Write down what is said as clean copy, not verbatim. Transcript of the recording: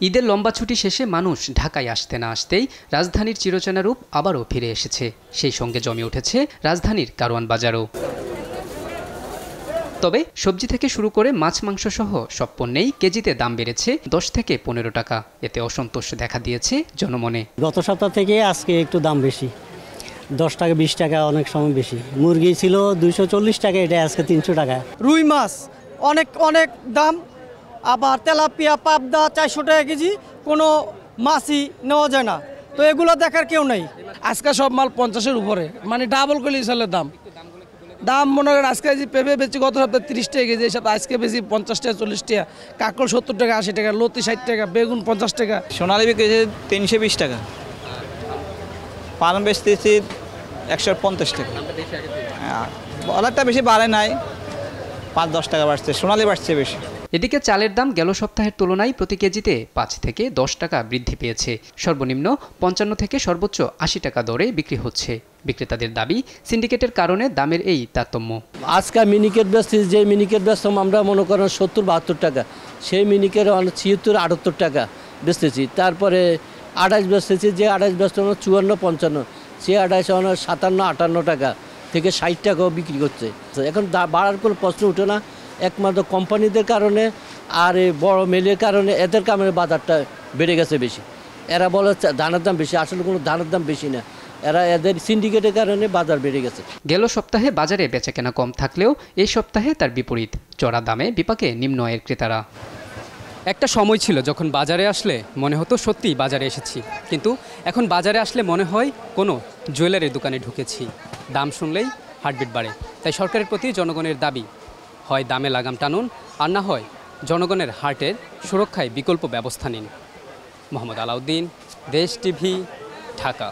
ঈদের লম্বা ছুটি শেষে মানুষ ঢাকায় আসতে না আসতেই রাজধানীর চিরচেনা রূপ আবারও ফিরে এসেছে। সেই সঙ্গে জমে উঠেছে রাজধানীর কারওয়ান বাজারও। তবে সবজি থেকে শুরু করে মাছ মাংস সহ সব পণ্যেই কেজিতে দাম বেড়েছে 10 থেকে 15 টাকা। এতে অসন্তোষ দেখা দিয়েছে জনমনে। গত সপ্তাহ থেকে আজকে একটু দাম বেশি, 10 টাকা 20 টাকা অনেক সময় বেশি। মুরগি ছিল 240 টাকা, এটা আজকে 300 টাকা। রুই মাছ অনেক দাম, আবার তেলাপিয়া পাবদা 400 টাকা কেজি, কোনো মাছই নেওয়া যায় না। তো এগুলো দেখার কেউ নেই। আজকে সব মাল 50-এর উপরে, মানে ডাবল করে চালের দাম মনে করেন আজকে যে পেঁপে বেশি গত সপ্তাহে 30 টাকা কেজি, এই সপ্তাহে আজকে বেশি 50 টাকা 40 টাকা, কাঁকড় 70 টাকা 80 টাকা, লতি 60 টাকা, বেগুন 50 টাকা। সোনালী বিক্রি 320 টাকা, পালং বেচতেছি 150 টাকা। অনেকটা বেশি বাড়ে নাই, 5-10 টাকা বাড়ছে, সোনালী বাড়ছে বেশি। এদিকে চালের দাম গেল সপ্তাহের তুলনায় প্রতি কেজিতে 5 থেকে 10 টাকা বৃদ্ধি পেয়েছে। সর্বনিম্ন 55 থেকে সর্বোচ্চ 80 টাকা দরে বিক্রি হচ্ছে। বিক্রেতাদের দাবি, সিন্ডিকেটের কারণে দামের এই তারতম্য। আজকে মিনিকেট বেচছি, যে মিনিকেট বেচতাম আমরা মনে করেন 70-72 টাকা, সেই মিনিকেট 76-78 টাকা বেচতেছি। তারপরে 28 বেচতেছি, যে 28 বেচতাম 54-55, সে 28 57-58 টাকা থেকে 60 টাকাও বিক্রি করছে। এখন বাড়ার কোনো প্রশ্ন উঠে না, একমাত্র কোম্পানিদের কারণে আর এই বড় মেলের কারণে, এদের কারণে বাজারটা বেড়ে গেছে বেশি। এরা বলে ধানের দাম বেশি, আসলে কোনো ধানের দাম বেশি না, এদের সিন্ডিকেটের কারণে বাজার বেড়ে গেছে। গেল সপ্তাহে বাজারে বেচাকেনা কম থাকলেও এই সপ্তাহে তার বিপরীত, চড়া দামে বিপাকে নিম্ন আয়ের ক্রেতারা। একটা সময় ছিল যখন বাজারে আসলে মনে হতো সত্যিই বাজারে এসেছি, কিন্তু এখন বাজারে আসলে মনে হয় কোনো জুয়েলারির দোকানে ঢুকেছি। দাম শুনলেই হার্টবিট বাড়ে। তাই সরকারের প্রতি জনগণের দাবি, হয় দামে লাগাম টানুন, আর না হয় জনগণের হার্টের সুরক্ষায় বিকল্প ব্যবস্থা নিন। মোহাম্মদ আলাউদ্দিন, দেশ টিভি, ঢাকা।